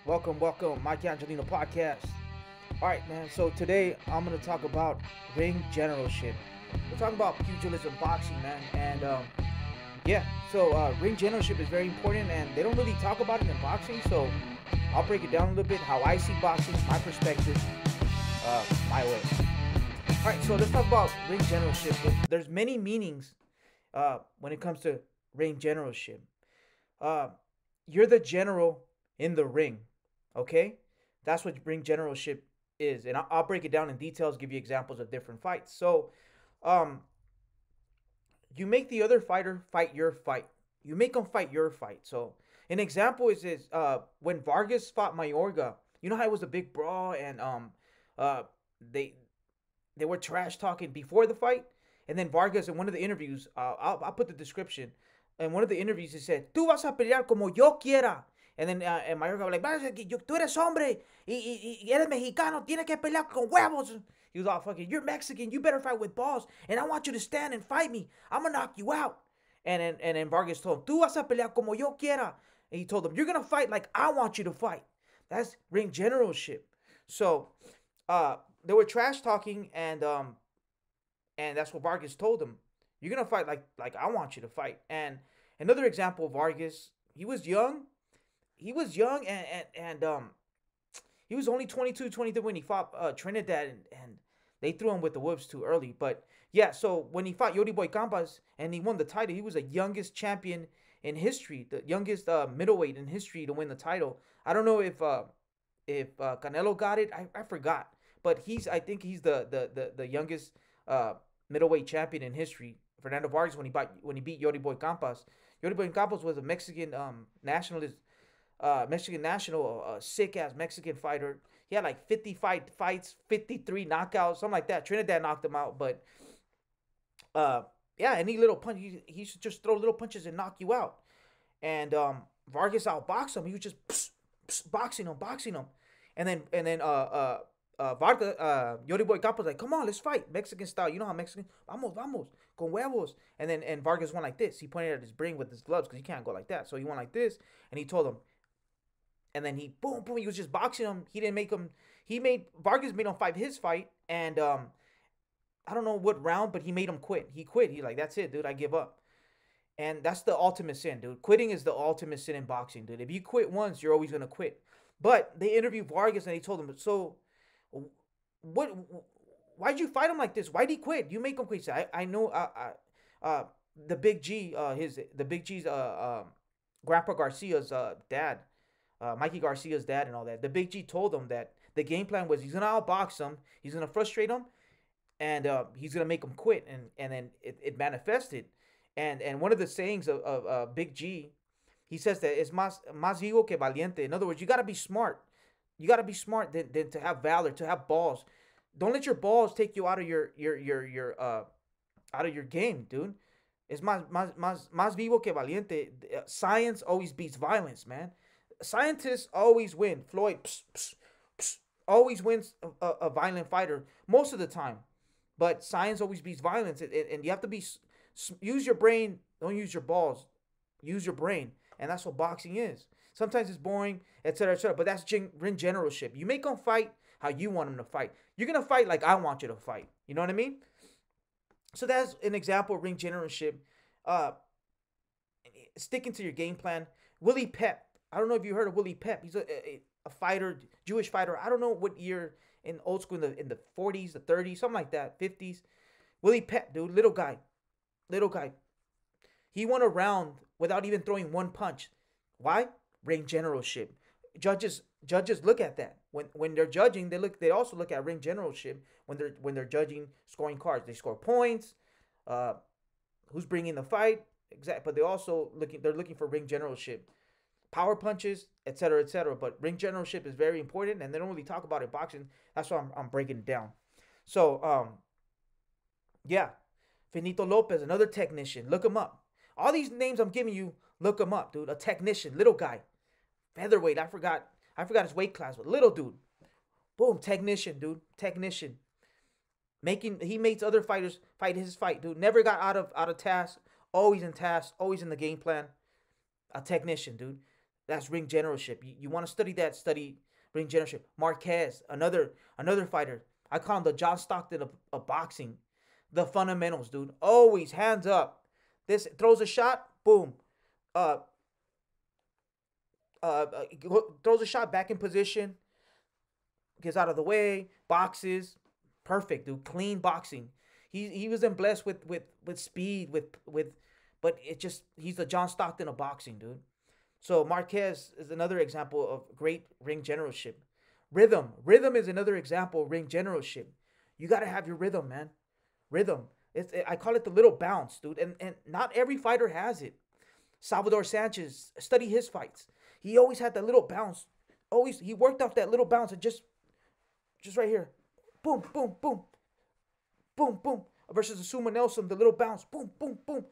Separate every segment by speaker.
Speaker 1: Welcome, Mike Angelino podcast. All right, man. So today I'm gonna talk about ring generalship. We're talking about pugilism, boxing, man, and yeah. So ring generalship is very important, and they don't really talk about it in boxing. So I'll break it down a little bit, how I see boxing, my perspective, my way. All right, so let's talk about ring generalship. There's many meanings when it comes to ring generalship. Uh, you're the general in the ring. Okay, that's what ring generalship is, and I'll break it down in details, give you examples of different fights. So, um, you make the other fighter fight your fight. You make them fight your fight. So, an example is when Vargas fought Mayorga. You know how it was a big brawl, and uh, they they were trash talking before the fight, and then Vargas in one of the interviews, I'll put the description. In one of the interviews, he said, "Tú vas a pelear como yo quiera." And then and Mayorga was like, "Tú eres hombre y eres mexicano, tienes que pelear con huevos." He was all fucking, "You're Mexican, you better fight with balls, and I want you to stand and fight me. I'm gonna knock you out." And then Vargas told him, "Tú vas a pelear como yo quiera." And he told him, "You're gonna fight like I want you to fight." That's ring generalship. So, they were trash talking, and that's what Vargas told him. You're gonna fight like I want you to fight. And another example, Vargas, he was young. He was young, and he was only 22, 23 when he fought Trinidad, and they threw him with the whoops too early. But yeah, so when he fought Yuri Boy Campas and he won the title, he was the youngest champion in history, the youngest middleweight in history to win the title. I don't know if Canelo got it. I forgot, but I think he's the youngest uh, middleweight champion in history. Fernando Vargas when he beat Yuri Boy Campas. Yuri Boy Campas was a Mexican nationalist, Mexican national, sick ass Mexican fighter. He had like 50 fights, 53 knockouts, something like that. Trinidad knocked him out, but uh, yeah, any little punch, he should just throw little punches and knock you out. And Vargas outboxed him. He was just boxing him, and then Vargas, Yori Boy Capo was like, "Come on, let's fight, Mexican style. You know how Mexican, vamos, con huevos." And Vargas went like this. He pointed at his brain with his gloves because he can't go like that. So he went like this, and he told him, and then he boom boom. He was just boxing him. He didn't make him. He made Vargas made him fight his fight, and I don't know what round, but he made him quit. He quit. He like, "That's it, dude. I give up." And that's the ultimate sin, dude. Quitting is the ultimate sin in boxing, dude. If you quit once, you're always gonna quit. But they interviewed Vargas and they told him, "So, what? Why'd you fight him like this? Why'd he quit? You make him quit." He said, I know. The Big G, the Big G's Grandpa Garcia's dad, Mikey Garcia's dad, and all that. The Big G told him that the game plan was he's gonna outbox him, he's gonna frustrate him, and he's gonna make him quit, and then it manifested. And one of the sayings of Big G, he says that it's más vivo que valiente. In other words, you gotta be smart. You gotta be smart than to have valor, to have balls. Don't let your balls take you out of your out of your game, dude. It's más vivo que valiente. Science always beats violence, man. Scientists always win. Floyd always wins a violent fighter most of the time, but science always beats violence, and you have to use your brain. Don't use your balls. Use your brain, and that's what boxing is. Sometimes it's boring, etc., etc. But that's ring generalship. You make them fight how you want them to fight. You're gonna fight like I want you to fight. You know what I mean? So that's an example of ring generalship. Uh, Sticking to your game plan. Willie Pep. I don't know if you heard of Willie Pep. He's a fighter, Jewish fighter. I don't know what year in old school, in the 40s, the 30s, something like that, 50s. Willie Pep, dude, little guy. He won a round without even throwing one punch. Why? Ring generalship. Judges look at that when they're judging. They also look at ring generalship when they're judging scoring cards. They score points. Uh, who's bringing the fight? Exactly. But they're looking for ring generalship, power punches, etc., etc. But ring generalship is very important, and they don't really talk about it in boxing. That's why I'm breaking it down. So yeah, Finito Lopez, another technician. Look him up. All these names I'm giving you, look him up, dude. A technician, little guy, featherweight. I forgot his weight class, but little dude. Boom, technician, dude. Technician. He makes other fighters fight his fight, dude. Never got out of task. Always in task. Always in the game plan. A technician, dude. That's ring generalship. You want to study that? Study ring generalship. Marquez, another fighter. I call him the John Stockton of boxing. The fundamentals, dude. Always hands up. This throws a shot, boom. Uh, throws a shot back in position, gets out of the way, boxes, perfect, dude. Clean boxing. He wasn't blessed with speed, but it just he's the John Stockton of boxing, dude. So Marquez is another example of great ring generalship. Rhythm is another example of ring generalship. You gotta have your rhythm, man. Rhythm. I call it the little bounce, dude. And not every fighter has it. Salvador Sanchez, study his fights. He always had that little bounce. Always he worked off that little bounce and just right here. Boom, boom, boom, boom, boom. Versus Asuma Nelson, the little bounce. Boom, boom, boom.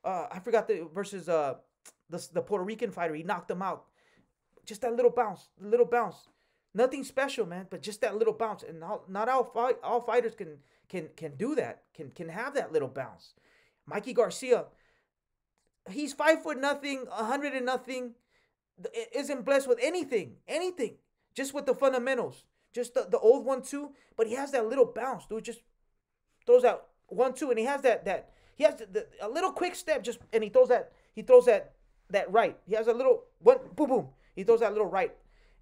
Speaker 1: I forgot the versus the Puerto Rican fighter. He knocked him out. Just that little bounce, little bounce. Nothing special, man, but just that little bounce. And not all fighters can do that. Can have that little bounce. Mikey Garcia, he's 5 foot nothing, 100 and nothing. Isn't blessed with anything. Just with the fundamentals. Just the old 1-2, but he has that little bounce, dude. Just throws out 1-2, and he has he has a little quick step, just and he throws that right. He has a little one, boom, boom. He throws that little right,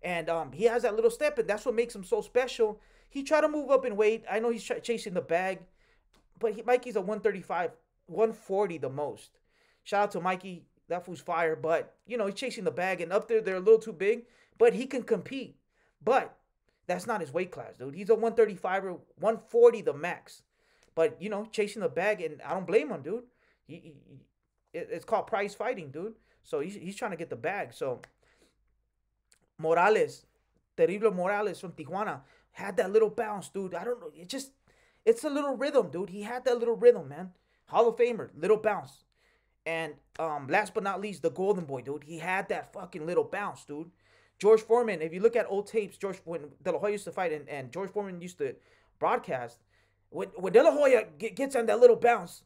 Speaker 1: and he has that little step, and that's what makes him so special. He tried to move up in weight. I know he's chasing the bag, but Mikey's a 135, 140 the most. Shout out to Mikey. That fool's fire, but he's chasing the bag, and up there they're a little too big, but he can compete. But that's not his weight class, dude. He's a 135er, 140 the max. But, chasing the bag, and I don't blame him, dude. It's called prize fighting, dude. So he's trying to get the bag. So Morales, Terrible Morales from Tijuana, had that little bounce, dude. I don't know. It's a little rhythm, dude. He had that little rhythm, man. Hall of Famer, little bounce. And last but not least, the Golden Boy, dude. He had that fucking little bounce, dude. George Foreman, if you look at old tapes, when De La Hoya used to fight and George Foreman used to broadcast, when De La Hoya gets on that little bounce,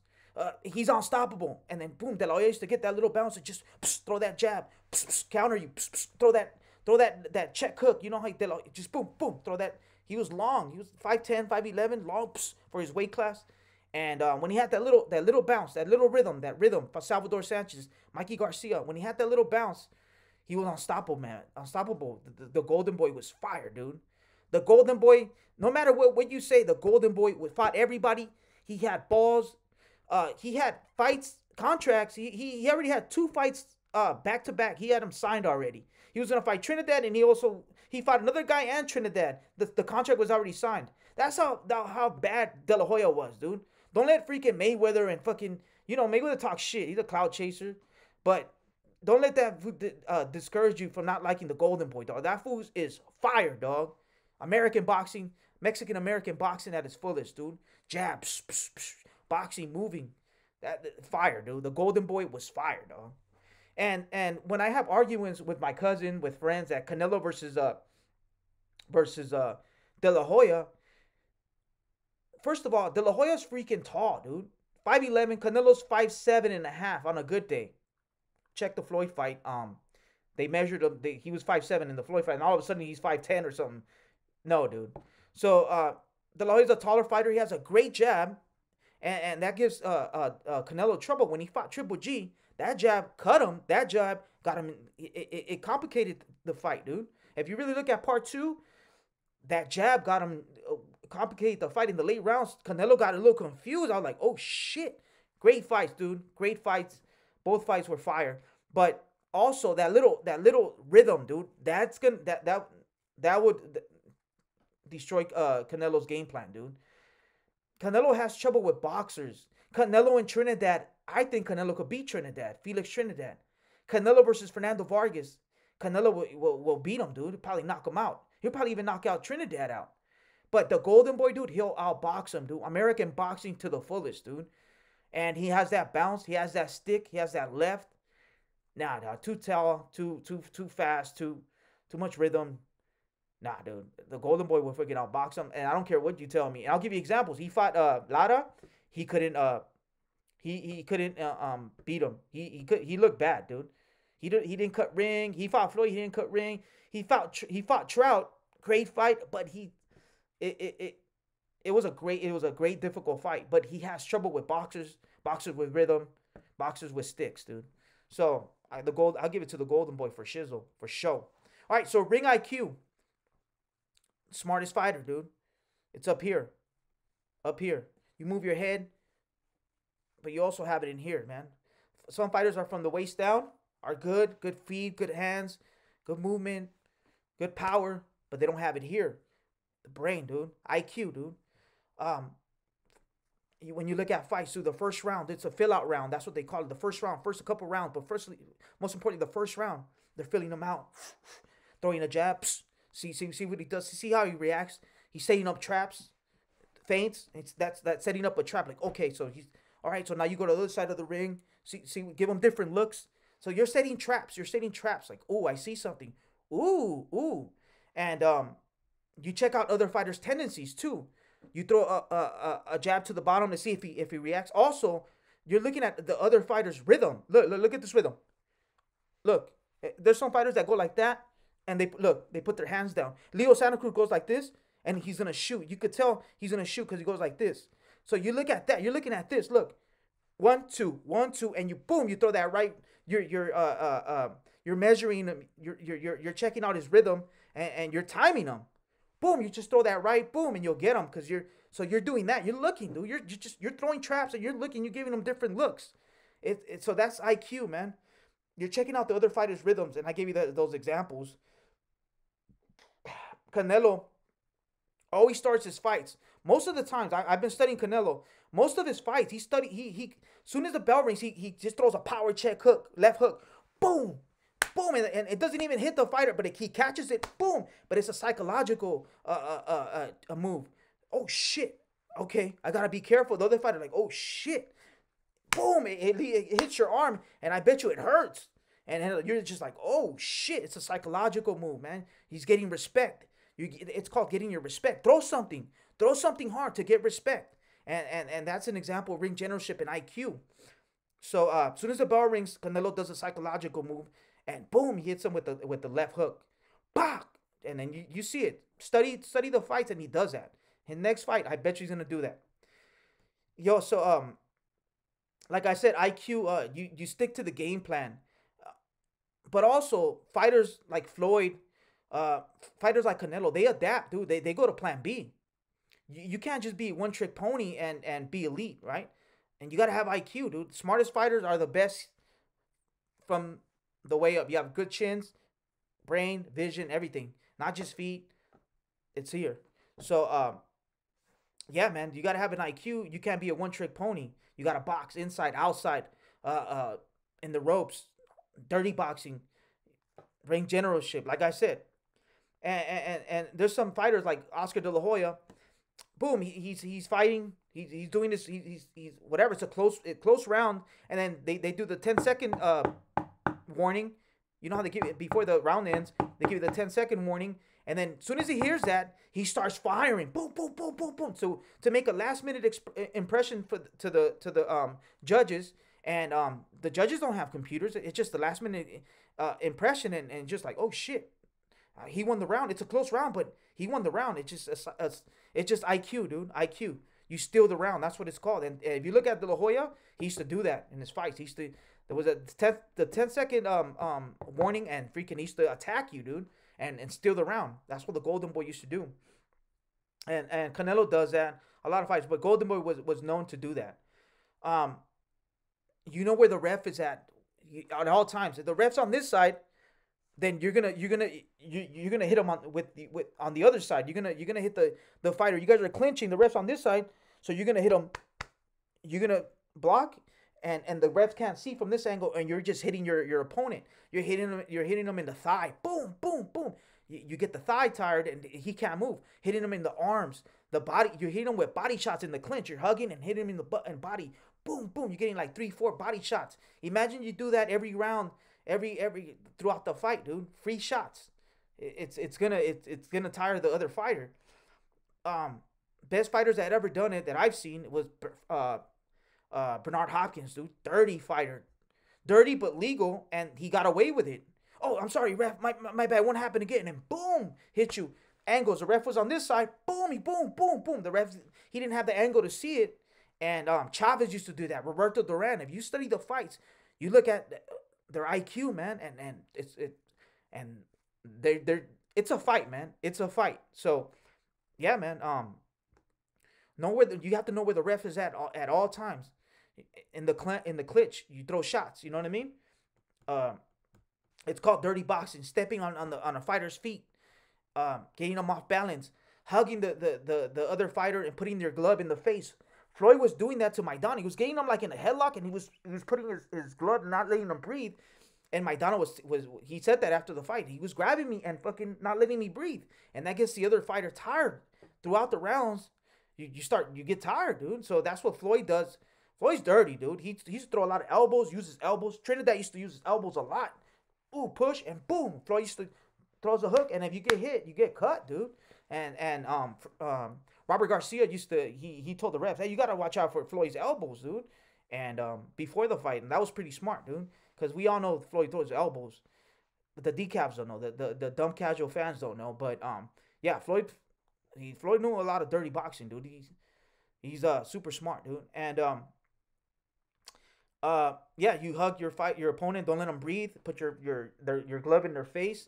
Speaker 1: he's unstoppable. And then boom, De La Hoya used to get that little bounce and just throw that jab, counter you, throw that check hook. You know how De La Hoya just boom, boom, throw that. He was long. He was 5'10", 5'11", long for his weight class. And when he had that little bounce, that little rhythm for Salvador Sanchez, Mikey Garcia, when he had that little bounce, he was unstoppable, man. Unstoppable. The Golden Boy was fire, dude. The Golden Boy, no matter what you say, the Golden Boy fought everybody. He had balls. He had fights, contracts. He already had 2 fights back to back. He had them signed already. He was gonna fight Trinidad, and he fought another guy and Trinidad. The contract was already signed. That's how bad De La Hoya was, dude. Don't let freaking Mayweather and fucking Mayweather talk shit. He's a cloud chaser, but don't let that discourage you from not liking the Golden Boy, dog. That fool is fire, dog. American boxing, Mexican American boxing at its fullest, dude. Jabs, boxing, moving, that fire, dude. The Golden Boy was fire, dog. And when I have arguments with my cousin, with friends at Canelo versus De La Hoya, first of all, De La Hoya's freaking tall, dude. 5'11", Canelo's 5'7.5" on a good day. Check the Floyd fight. They measured him. He was 5'7" in the Floyd fight, and all of a sudden he's 5'10" or something. No, dude. So De La Hoya's a taller fighter. He has a great jab, and that gives Canelo trouble when he fought Triple G. That jab cut him. That jab got him. It complicated the fight, dude. If you really look at part 2, that jab got him. Complicated the fight in the late rounds. Canelo got a little confused. I was like, oh shit. Great fights, dude. Great fights. Both fights were fire. But also that little rhythm, dude, that would destroy Canelo's game plan, dude. Canelo has trouble with boxers. Canelo and Trinidad, I think Canelo could beat Trinidad. Felix Trinidad. Canelo versus Fernando Vargas. Canelo will beat him, dude. He'll probably knock him out. He'll probably even knock out Trinidad out. But the Golden Boy, dude, he'll outbox him, dude. American boxing to the fullest, dude. And he has that bounce. He has that stick. He has that left. Nah, too tall, too fast, too much rhythm. Nah, dude. The Golden Boy will freaking outbox him. And I don't care what you tell me. And I'll give you examples. He fought Lara. He couldn't he couldn't beat him. He looked bad, dude. He didn't cut ring. He fought Floyd. He didn't cut ring. He fought Trout. Great fight, but it it, it it was a great difficult fight. But he has trouble with boxers with rhythm, boxers with sticks, dude. So I'll give it to the Golden Boy for shizzle for show. All right, so ring IQ, smartest fighter, dude. It's up here, up here. You move your head, but you also have it in here, man. Some fighters are from the waist down, are good feet, good hands, good movement, good power, but they don't have it here. The brain, dude. IQ, dude. Um, when you look at fights, through the first round, it's a fill out round. That's what they call it. The first round, first a couple rounds, but most importantly, the first round, they're filling them out, throwing a jab. See what he does. See how he reacts. He's setting up traps, feints. That's setting up a trap. Like, okay, so he's all right. So now you go to the other side of the ring. Give him different looks. So you're setting traps. You're setting traps. Like, oh, I see something. Ooh, and you check out other fighters' tendencies too. You throw a jab to the bottom to see if he reacts. Also, you're looking at the other fighter's rhythm. Look at this rhythm. Look, there's some fighters that go like that, and they put their hands down. Leo Santa Cruz goes like this, and he's gonna shoot. You could tell he's gonna shoot because he goes like this. So you look at that. You're looking at this. Look, 1 2 1 2, and you boom. You throw that right. You're measuring him. You're checking out his rhythm, and you're timing him. Boom, you just throw that right, boom, and you'll get him because you're doing that. You're looking, dude. You're throwing traps and you're looking. You're giving them different looks. So that's IQ, man. You're checking out the other fighters' rhythms, and I gave you those examples. Canelo always starts his fights. Most of the times, I've been studying Canelo. Most of his fights, he soon as the bell rings, he just throws a power check hook, left hook, boom, boom, and it doesn't even hit the fighter, but he catches it, boom. But it's a psychological a move. Oh shit. Okay, I gotta be careful. The other fighter like, oh shit, boom, it hits your arm, and I bet you it hurts. And you're just like, oh shit, it's a psychological move, man. He's getting respect. It's called getting your respect. Throw something hard to get respect, and that's an example of ring generalship and IQ. So as soon as the bell rings, Canelo does a psychological move, and boom, he hits him with the left hook, bah, and then you see it. Study the fights, and he does that. His next fight, I bet you he's gonna do that. Yo, so like I said, IQ, you stick to the game plan, but also fighters like Floyd, fighters like Canelo, they adapt, dude. They go to plan B. You can't just be one trick pony and be elite, right? And you gotta have IQ, dude. Smartest fighters are the best from the way up. You have good chins, brain, vision, everything. Not just feet. It's here. So yeah, man, you gotta have an IQ. You can't be a one trick pony. You gotta box inside, outside, in the ropes, dirty boxing, ring generalship, like I said. And there's some fighters like Oscar De La Hoya. Boom, he's fighting. He's doing this. He's whatever. It's a close round, and then they do the 10-second warning. You know how they give it before the round ends. They give you the 10-second warning, and then as soon as he hears that, he starts firing. Boom, boom, boom, boom, boom. So to make a last minute impression to the judges, and the judges don't have computers. It's just the last minute impression, and just like, oh shit, he won the round. It's a close round, but he won the round. It's just IQ, dude. IQ. You steal the round. That's what it's called. And if you look at De La Hoya, he used to do that in his fights. There was the 10-second warning, and freaking he used to attack you, dude, and steal the round. That's what the Golden Boy used to do. And Canelo does that a lot of fights, but Golden Boy was known to do that. You know where the ref is at all times. If the ref's on this side, then you're gonna hit him on the other side. You're gonna hit the fighter. You guys are clinching. The ref's on this side, so you're gonna hit him. You're gonna block, and the refs can't see from this angle, and you're just hitting your opponent. You're hitting him in the thigh. Boom, boom, boom. You get the thigh tired, and he can't move. Hitting him in the arms, the body. You're hitting him with body shots in the clinch. You're hugging and hitting him in the butt and body. Boom, boom. You're getting like 3-4 body shots. Imagine you do that every round. Every throughout the fight, dude. Free shots. It's gonna tire the other fighter. Best fighters that ever done it that I've seen was Bernard Hopkins, dude. Dirty fighter. dirty but legal, and he got away with it. Oh, I'm sorry, ref. My bad. Won't happen again. And boom, hit you. Angles. The ref was on this side. Boom, he boom, boom, boom. The ref, he didn't have the angle to see it. And Chavez used to do that. Roberto Duran. If you study the fights, you look at their IQ, man, and and they're it's a fight, man. It's a fight. So yeah, man. Know where you have to know where the ref is at all times. In the clinch, you throw shots. You know what I mean? Um, it's called dirty boxing. Stepping on a fighter's feet, getting them off balance, hugging the other fighter and putting their glove in the face. Floyd was doing that to Maidana. He was getting him like in a headlock, and he was putting his glove and not letting him breathe. And Maidana was he said that after the fight. He was grabbing me and fucking not letting me breathe. And that gets the other fighter tired. Throughout the rounds, you get tired, dude. So that's what Floyd does. Floyd's dirty, dude. He used to throw a lot of elbows, use his elbows. Trinidad used to use his elbows a lot. Ooh, push and boom. Floyd used to throws a hook, and if you get hit, you get cut, dude. Robert Garcia used to he told the refs, hey, you gotta watch out for Floyd's elbows, dude. And before the fight, and that was pretty smart, dude, because we all know Floyd throws elbows, but the decaps don't know. The dumb casual fans don't know. But yeah, Floyd knew a lot of dirty boxing, dude. He's super smart, dude. And yeah, you hug your opponent, don't let them breathe. Put your glove in their face.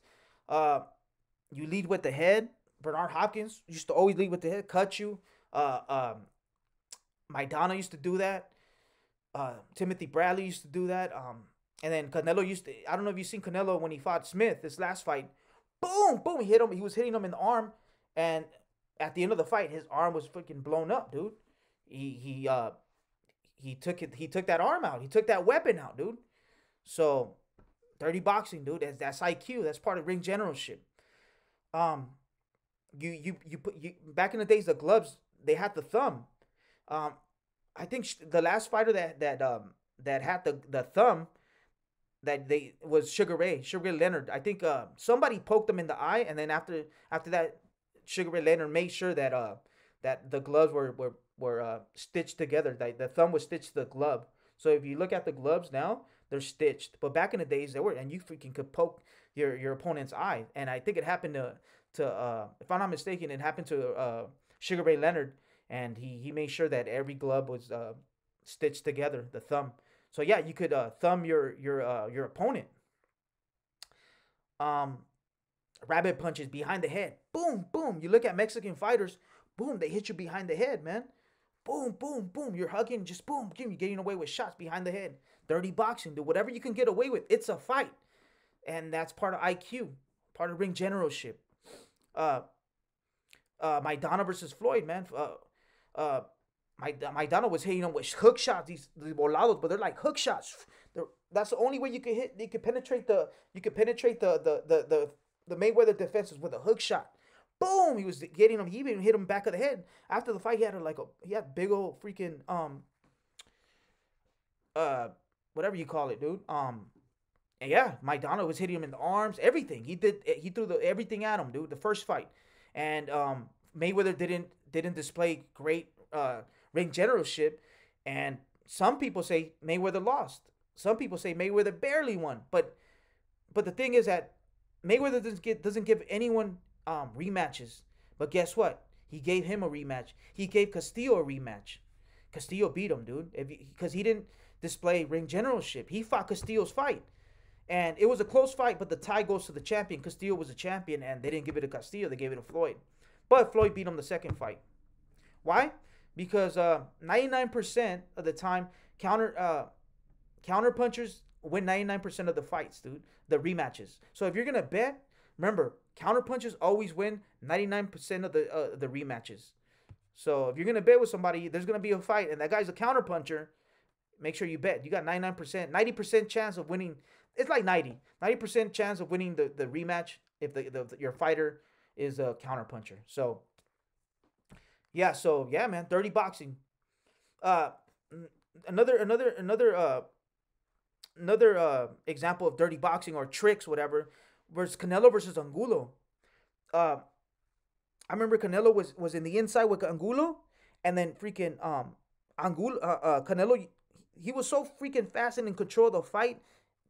Speaker 1: You lead with the head. Bernard Hopkins used to always lead with the head, cut you. Maidana used to do that. Timothy Bradley used to do that. And then Canelo used to. I don't know if you've seen Canelo when he fought Smith this last fight. Boom, boom, he hit him. He was hitting him in the arm, and at the end of the fight, his arm was freaking blown up, dude. He took it. He took that arm out. He took that weapon out, dude. So, dirty boxing, dude. That's IQ. That's part of ring generalship. Um, you back in the days, the gloves, they had the thumb. Um, I think the last fighter that had the thumb that they was Sugar Ray Leonard. I think somebody poked him in the eye, and then after that, Sugar Ray Leonard made sure that the gloves were stitched together. The thumb was stitched to the glove. So if you look at the gloves now, they're stitched. But back in the days, they were, and you freaking could poke your opponent's eye. And I think it happened to if I'm not mistaken, it happened to Sugar Ray Leonard, and he made sure that every glove was stitched together, the thumb. So yeah, you could thumb your opponent. Um, Rabbit punches behind the head. Boom, boom. You look at Mexican fighters. Boom, they hit you behind the head, man. Boom, boom, boom. You're hugging, just boom, you're getting away with shots behind the head. Dirty boxing, dude. Whatever you can get away with, it's a fight, and that's part of IQ, part of ring generalship. Uh, Maidana versus Floyd, man. Maidana was hitting him with hook shots, these volados, but they're like hook shots. That's the only way you can hit. You can penetrate the Mayweather defenses with a hook shot. Boom! He was getting him. He even hit him back of the head. After the fight, he had big old freaking whatever you call it, dude. And yeah, Maidana was hitting him in the arms, everything. He threw everything at him, dude. The first fight, and Mayweather didn't display great ring generalship, and some people say Mayweather lost. Some people say Mayweather barely won, but the thing is that Mayweather doesn't give anyone rematches. But guess what? He gave him a rematch. He gave Castillo a rematch. Castillo beat him, dude, because he didn't display ring generalship. He fought Castillo's fight, and it was a close fight, but the tie goes to the champion. Castillo was a champion, and they didn't give it to Castillo. They gave it to Floyd. But Floyd beat him the second fight. Why? Because 99% of the time, counter punchers win 99% of the fights, dude. The rematches. So if you're gonna bet, remember, counter punches always win 99% of the rematches. So if you're gonna bet with somebody, there's gonna be a fight, and that guy's a counter puncher. Make sure you bet. You got 99%, 90% chance of winning. It's like 90% chance of winning the rematch if your fighter is a counter puncher. So yeah, man, dirty boxing. Uh, another example of dirty boxing or tricks, whatever, was Canelo versus Angulo. I remember Canelo was in the inside with Angulo, and then freaking Angulo Canelo he was so freaking fast and in control of the fight,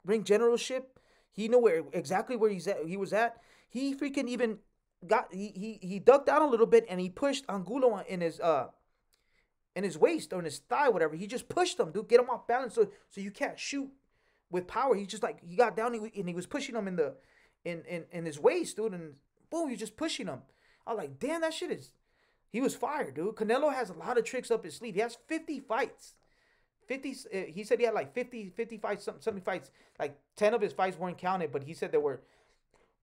Speaker 1: ring generalship. He knew exactly where he was at. He freaking even got he ducked down a little bit and he pushed Angulo in his waist or in his thigh, whatever. He just pushed him, dude, get him off balance so you can't shoot with power. He just like he got down and he was pushing him in his waist, dude, and boom, he's just pushing him. I was like, damn, that shit is. He was fired, dude. Canelo has a lot of tricks up his sleeve. He has 50 fights. 50. He said he had like 50 fights, something fights. Like 10 of his fights weren't counted, but he said there were.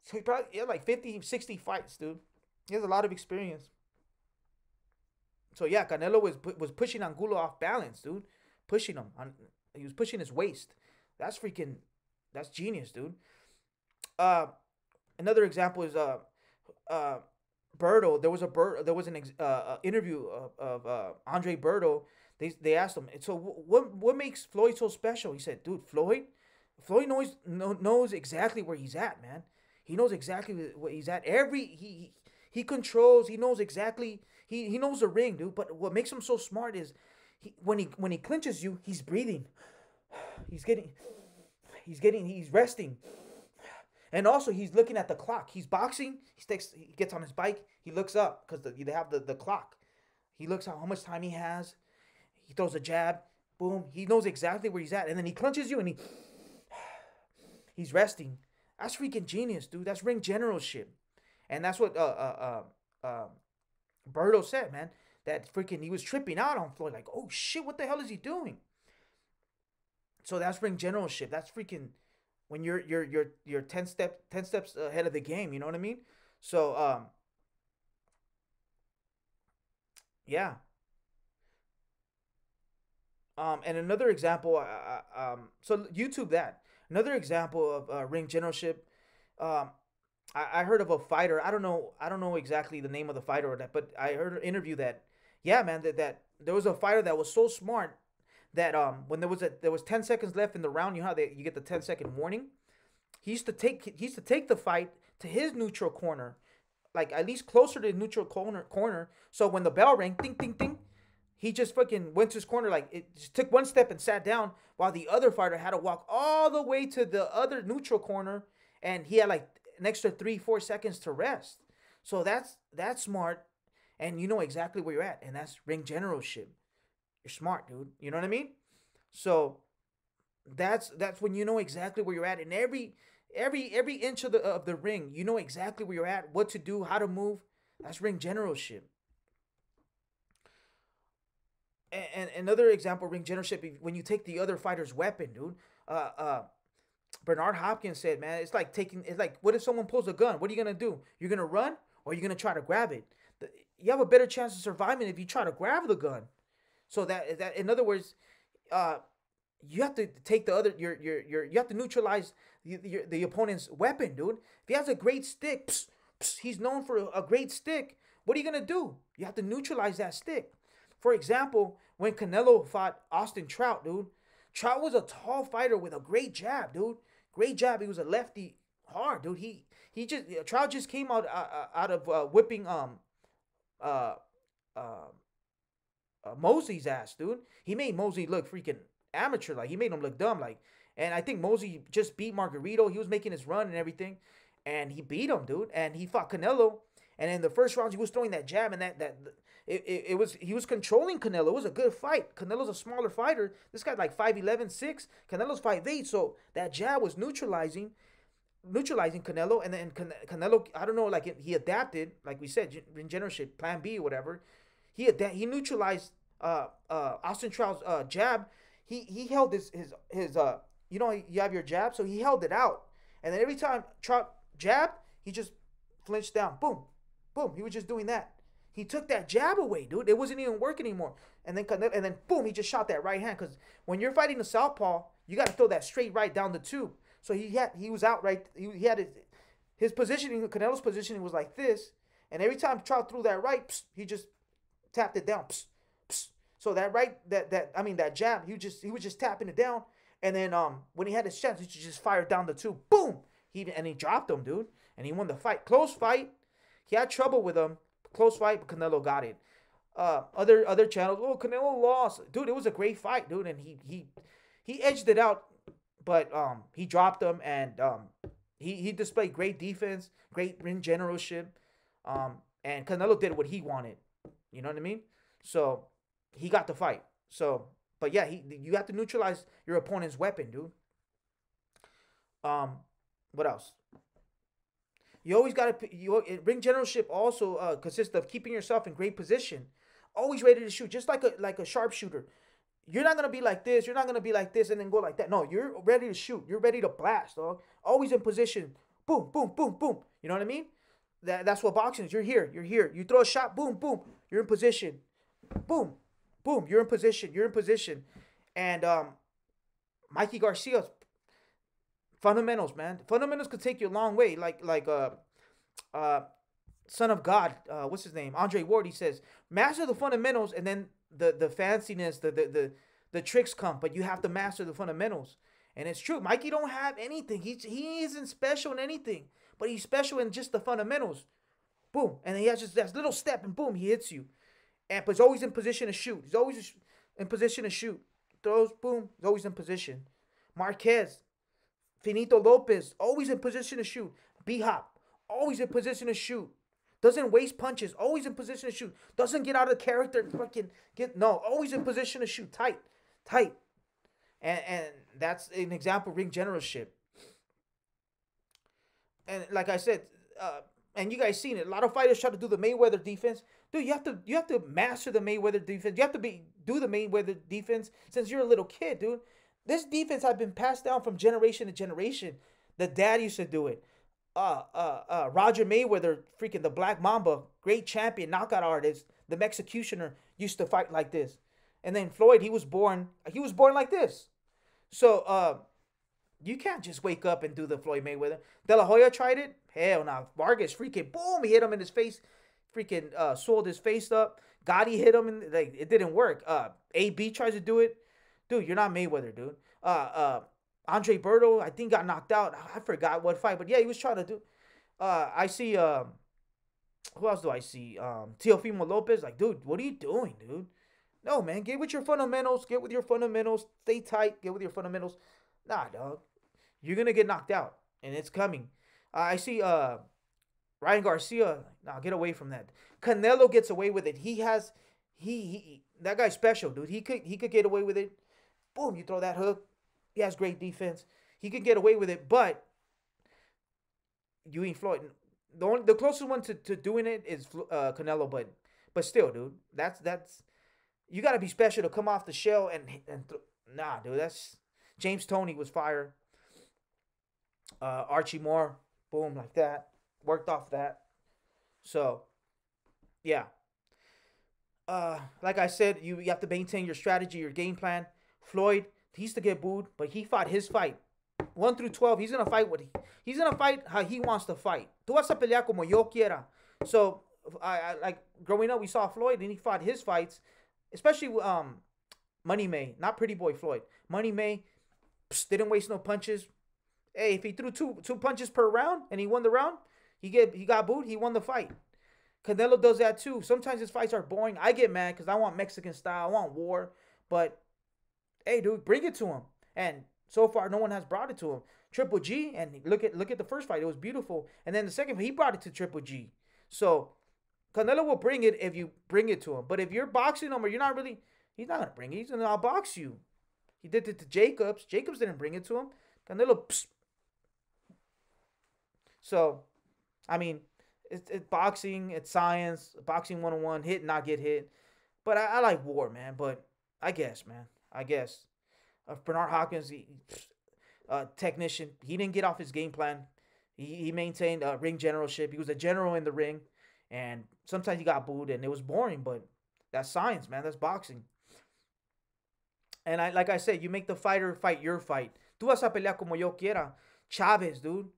Speaker 1: So he had like 50, 60 fights, dude. He has a lot of experience. So yeah, Canelo was pushing Angulo off balance, dude. Pushing him on. He was pushing his waist. That's freaking. That's genius, dude. Uh, Another example is Berto. There was an interview of Andre Berto. They asked him. So what makes Floyd so special? He said, dude, Floyd knows exactly where he's at, man. He knows exactly where he's at. He controls. He knows exactly. He knows the ring, dude. But what makes him so smart is when he clinches you, he's breathing. He's resting. And also, he's looking at the clock. He's boxing. He gets on his bike. He looks up because they have the clock. He looks at how much time he has. He throws a jab. Boom. He knows exactly where he's at. And then he clinches you and he's resting. That's freaking genius, dude. That's ring generalship. And that's what Berto said, man. That freaking he was tripping out on Floyd. Like, oh shit, what the hell is he doing? So that's ring generalship. That's freaking when you're 10 steps ahead of the game, you know what I mean? So yeah. And another example, so YouTube that. Another example of ring generalship. Um, I heard of a fighter. I don't know exactly the name of the fighter or that, but I heard an interview that, yeah, man, that there was a fighter that was so smart that when there was 10 seconds left in the round, you know how you get the 10-second warning. He used to take the fight to his neutral corner, like at least closer to the neutral corner. So when the bell rang, ding ding ding, he just fucking went to his corner, like it just took one step and sat down, while the other fighter had to walk all the way to the other neutral corner, and he had like an extra 3-4 seconds to rest. So that's smart, and you know exactly where you're at, and that's ring generalship. You're smart, dude. You know what I mean? So that's when you know exactly where you're at in every inch of the ring. You know exactly where you're at, what to do, how to move. That's ring generalship. And another example of ring generalship, when you take the other fighter's weapon, dude. Bernard Hopkins said, man, it's like what if someone pulls a gun? What are you gonna do? You're gonna run or you're gonna try to grab it? You have a better chance of surviving if you try to grab the gun. So that in other words, you have to take the other you have to neutralize the opponent's weapon, dude. If he has a great stick, he's known for a great stick. What are you gonna do? You have to neutralize that stick. For example, when Canelo fought Austin Trout, dude, Trout was a tall fighter with a great jab, dude. Great jab. He was a lefty, hard, dude. Trout just came out of whipping uh, Mosley's ass, dude. He made Mosley look freaking amateur, like he made him look dumb, like. And I think Mosley just beat Margarito. He was making his run and everything, and he beat him, dude. And he fought Canelo, and in the first round he was throwing that jab, and he was controlling Canelo. It was a good fight. Canelo's a smaller fighter. This guy's like 5'11", 6. Canelo's 5'8", so that jab was neutralizing Canelo, and then Canelo, I don't know, like he adapted, like we said, in generalship, plan B or whatever. He neutralized Austin Trout's jab. He held his you know, you have your jab, so he held it out, and then every time Trout jabbed, he just flinched down. Boom, boom. He was just doing that. He took that jab away, dude. It wasn't even working anymore. And then boom, he just shot that right hand. Because when you're fighting the southpaw, you got to throw that straight right down the tube. So he was out right. He had his positioning. Canelo's positioning was like this. And every time Trout threw that right, he just tapped it down. So that right, that jab, he was just tapping it down. And then when he had his chance, he just fired down the tube. Boom. He dropped him, dude. And he won the fight. Close fight. He had trouble with him. Close fight, but Canelo got it. Other channels. Oh, Canelo lost, dude. It was a great fight, dude, and he edged it out, but he dropped him, and he displayed great defense, great ring generalship, and Canelo did what he wanted. You know what I mean? So he got the fight. So, but yeah, you have to neutralize your opponent's weapon, dude. Um, what else? You always got to ring generalship also consists of keeping yourself in great position, always ready to shoot, just like a sharpshooter. You're not gonna be like this. You're not gonna be like this and then go like that. No, you're ready to shoot. You're ready to blast, dog. Always in position. Boom, boom, boom, boom. You know what I mean? That's what boxing is. You're here. You're here. You throw a shot. Boom, boom. You're in position. Boom, boom. You're in position. You're in position. And Mikey Garcia's fundamentals, man. Fundamentals could take you a long way. Uh Son of God, what's his name? Andre Ward. He says, master the fundamentals, and then the fanciness, the tricks come, but you have to master the fundamentals. And it's true. Mikey don't have anything. He isn't special in anything, but he's special in just the fundamentals. Boom, and he has just that little step, and boom, he hits you. And but he's always in position to shoot. He's always in position to shoot. Throws, boom, he's always in position. Marquez, Finito Lopez, always in position to shoot. B-Hop, always in position to shoot. Doesn't waste punches. Always in position to shoot. Doesn't get out of character and fucking always in position to shoot. Tight. Tight. And that's an example of ring generalship. And like I said, and you guys seen it. A lot of fighters try to do the Mayweather defense. Dude, you have to master the Mayweather defense. You have to do the Mayweather defense since you're a little kid, dude. This defense has been passed down from generation to generation. The dad used to do it. Roger Mayweather, freaking the Black Mamba, great champion, knockout artist, the Mexicutioner, used to fight like this. And then Floyd, he was born like this. So, you can't just wake up and do the Floyd Mayweather. De La Hoya tried it. Hell no. Vargas freaking boom, he hit him in his face, freaking soiled his face up. Gotti hit him and like it didn't work. AB tries to do it. Dude, you're not Mayweather, dude. Andre Berto, I think got knocked out. I forgot what fight, but yeah, he was trying to do. I see. Who else do I see? Teofimo Lopez. Like, dude, what are you doing, dude? No, man, get with your fundamentals. Get with your fundamentals. Stay tight. Get with your fundamentals. Nah, dog, you're gonna get knocked out, and it's coming. I see. Ryan Garcia. Nah, get away from that. Canelo gets away with it. He has. That guy's special, dude. He could get away with it. Boom, you throw that hook. He has great defense. He could get away with it, but you ain't Floyd. The closest one to doing it is Canelo, but still, dude, that's you got to be special to come off the shell nah, dude, that's James Toney was fire. Archie Moore, boom, like that, worked off that. So, yeah. Like I said, you have to maintain your strategy, your game plan. Floyd, he used to get booed, but he fought his fight. 1 through 12, he's gonna fight he's gonna fight how he wants to fight. Tú vas a pelear como yo quiera. So I like growing up, we saw Floyd and he fought his fights, especially Money May, not Pretty Boy Floyd. Money May didn't waste no punches. Hey, if he threw two punches per round and he won the round, he got booed, he won the fight. Canelo does that too. Sometimes his fights are boring. I get mad because I want Mexican style, I want war, but hey, dude, bring it to him. And so far, no one has brought it to him. Triple G, and look at the first fight. It was beautiful. And then the second, he brought it to Triple G. So Canelo will bring it if you bring it to him. But if you're boxing him or you're not really, he's not going to bring it. He's going to outbox you. He did it to Jacobs. Jacobs didn't bring it to him. Canelo, psst. So, I mean, it's boxing. It's science. Boxing 101. Hit, not get hit. But I like war, man. But I guess, man. I guess. Bernard Hopkins, technician, he didn't get off his game plan. He maintained ring generalship. He was a general in the ring. And sometimes he got booed and it was boring, but that's science, man. That's boxing. And like I said, you make the fighter fight your fight. Tú vas a pelear como yo quiera. Chavez, dude.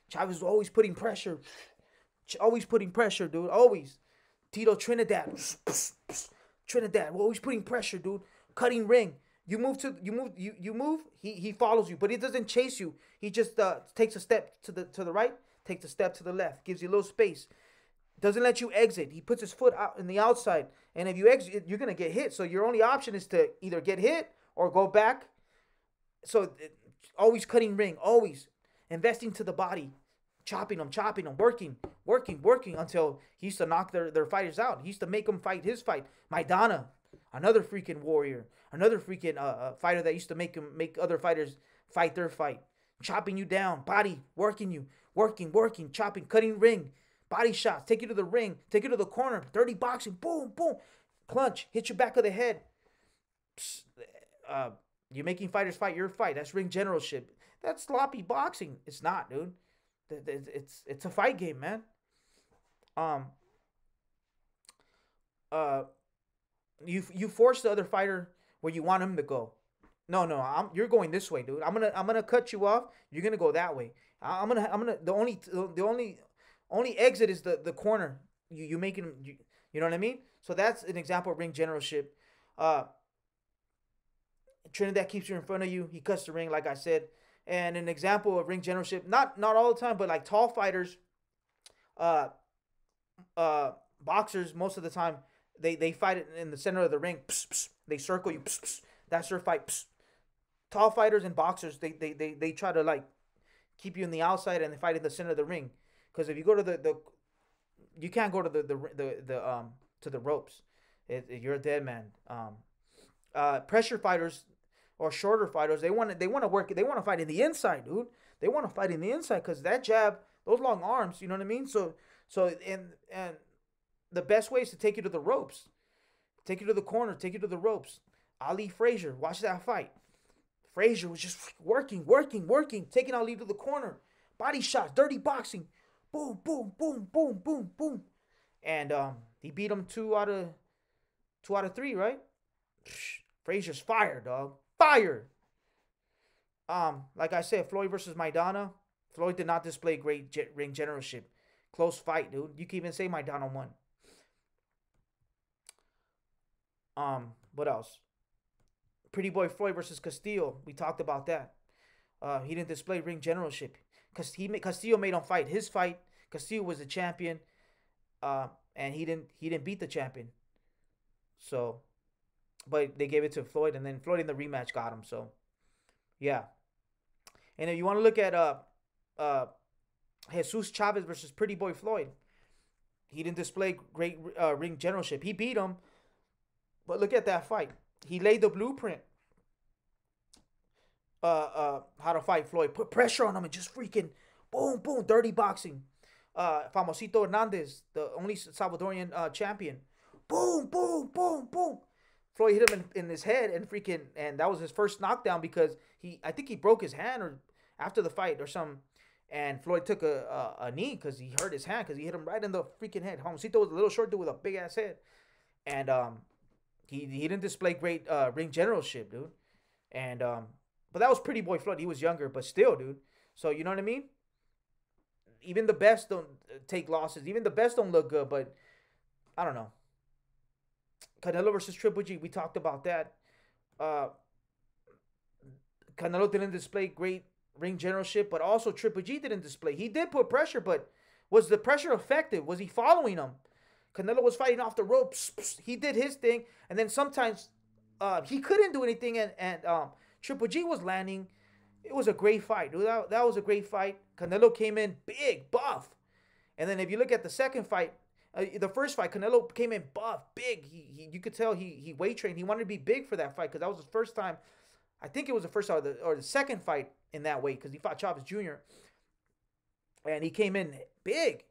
Speaker 1: Chavez was always putting pressure. Always putting pressure, dude. Always. Tito Trinidad. Trinidad. Always putting pressure, dude. Cutting ring. You move. He follows you, but he doesn't chase you. He just takes a step to the right, takes a step to the left, gives you a little space. Doesn't let you exit. He puts his foot out in the outside, and if you exit, you're gonna get hit. So your only option is to either get hit or go back. So always cutting ring, always investing to the body, chopping them, working until he used to knock their fighters out. He used to make them fight his fight. Maidana, another freaking warrior, another freaking fighter that used to make other fighters fight their fight, chopping you down, body, working you, working, chopping, cutting ring, body shots, take you to the ring, take you to the corner, dirty boxing, boom, boom, clinch, hit you back of the head. Psst, you're making fighters fight your fight. That's ring generalship. That's sloppy boxing. It's not, dude. It's a fight game, man. Um. Uh. You force the other fighter where you want him to go. No. You're going this way, dude. I'm gonna cut you off. You're gonna go that way. I'm gonna. The only exit is the corner. You making him. You know what I mean? So that's an example of ring generalship. Uh. Trinidad keeps you in front of you. He cuts the ring, like I said. And an example of ring generalship, not all the time, but like tall fighters, uh, boxers, most of the time, they fight it in the center of the ring. Pss, pss, they circle you. Pss, pss, that's their fight. Pss. Tall fighters and boxers, they try to like keep you in the outside and they fight in the center of the ring. Because if you go to the you can't go to the to the ropes. You're a dead man. Pressure fighters or shorter fighters, they want to fight in the inside, dude. They want to fight in the inside because that jab, those long arms, you know what I mean. And the best way is to take you to the ropes, take you to the corner, take you to the ropes. Ali Frazier, watch that fight. Frazier was just working, taking Ali to the corner, body shots, dirty boxing, boom, boom, boom, boom, boom, boom, and he beat him two out of three, right? Frazier's fire, dog. Fire. Like I said, Floyd versus Maidana. Floyd did not display great ring generalship. Close fight, dude. You can even say Maidana won. What else? Pretty Boy Floyd versus Castillo. We talked about that. He didn't display ring generalship. Castillo made him fight his fight. Castillo was the champion. And he didn't beat the champion. So, but they gave it to Floyd, and then Floyd in the rematch got him. So, yeah. And if you want to look at Jesus Chavez versus Pretty Boy Floyd, he didn't display great ring generalship. He beat him, but look at that fight. He laid the blueprint. How to fight Floyd. Put pressure on him and just freaking boom, boom, dirty boxing. Famosito Hernandez, the only Salvadorian champion. Boom, boom, boom, boom. Floyd hit him in his head and that was his first knockdown because I think he broke his hand or after the fight or something. And Floyd took a knee because he hurt his hand because he hit him right in the freaking head. Famosito was a little short dude with a big ass head. And he didn't display great ring generalship, dude. And but that was Pretty Boy Floyd. He was younger, but still, dude. So you know what I mean? Even the best don't take losses. Even the best don't look good, but I don't know. Canelo versus Triple G, we talked about that. Canelo didn't display great ring generalship, but also Triple G didn't display. He did put pressure, but was the pressure effective? Was he following him? Canelo was fighting off the ropes. He did his thing, and then sometimes he couldn't do anything, and Triple G was landing. It was a great fight, dude. That was a great fight. Canelo came in big, buff. And then if you look at the second fight, the first fight, Canelo came in buff, big. You could tell he weight trained. He wanted to be big for that fight because that was his first time. I think it was the first time or the second fight in that weight because he fought Chavez Jr. And he came in big.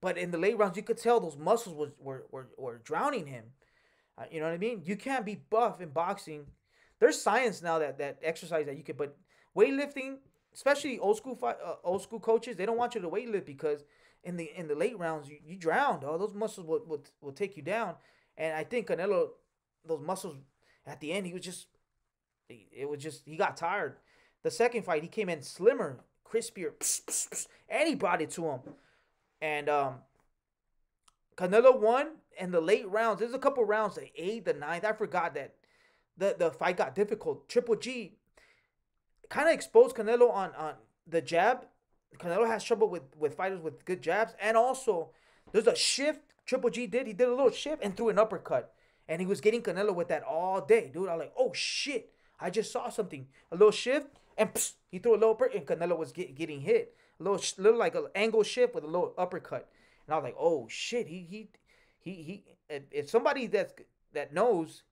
Speaker 1: But in the late rounds, you could tell those muscles were drowning him. You know what I mean? You can't be buff in boxing. There's science now that exercise that you could, but weightlifting, especially old school coaches, they don't want you to weightlift because in the late rounds you drown. Oh, those muscles will take you down. And I think Canelo, those muscles at the end, he got tired. The second fight, he came in slimmer, crispier, and he brought it to him. And Canelo won in the late rounds. There's a couple rounds, the 8th, the 9th. I forgot that the fight got difficult. Triple G kind of exposed Canelo on the jab. Canelo has trouble with fighters with good jabs. And also There's a shift Triple G did. He did a little shift and threw an uppercut. And he was getting Canelo with that all day, dude. I'm like, oh shit. I just saw something. A little shift and psh, he threw a little uppercut and Canelo was getting hit. Little like an angle shift with a little uppercut. And I was like, oh shit. He if somebody that knows,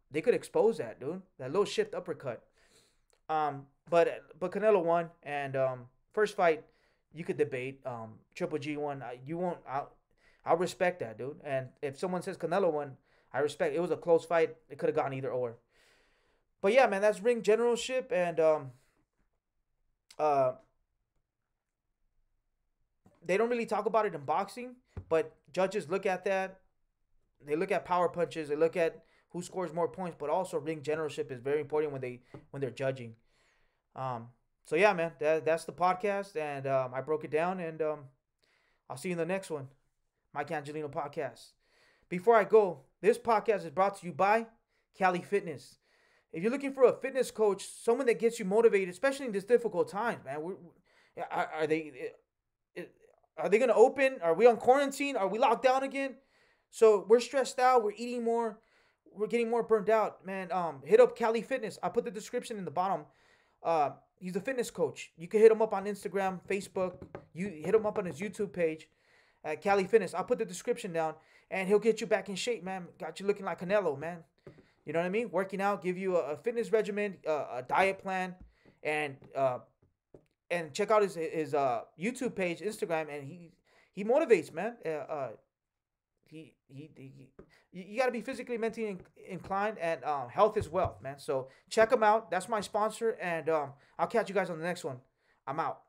Speaker 1: they could expose that, dude. That little shift uppercut. But Canelo won, and first fight you could debate. Triple G won. You won't. I'll respect that, dude. And if someone says Canelo won, I respect. It was a close fight. It could have gone either or. But yeah, man, that's ring generalship, and uh, they don't really talk about it in boxing, but judges look at that. They look at power punches. They look at who scores more points, but also ring generalship is very important when they're judging. Um, so yeah, man, that's the podcast, and I broke it down, and I'll see you in the next one, Mike Angelino podcast. Before I go, this podcast is brought to you by Cali Fitness. If you're looking for a fitness coach, someone that gets you motivated, especially in this difficult time, man, are they going to open? Are we on quarantine? Are we locked down again? So we're stressed out. We're eating more. We're getting more burned out, man. Hit up Cali Fitness. I put the description in the bottom. He's a fitness coach. You can hit him up on Instagram, Facebook. You hit him up on his YouTube page at Cali Fitness. I'll put the description down, and he'll get you back in shape, man. Got you looking like Canelo, man. You know what I mean? Working out, give you a fitness regimen, a diet plan, and check out his YouTube page, Instagram, and he motivates, man. You got to be physically, mentally inclined, and health is wealth, man. So check him out. That's my sponsor, and I'll catch you guys on the next one. I'm out.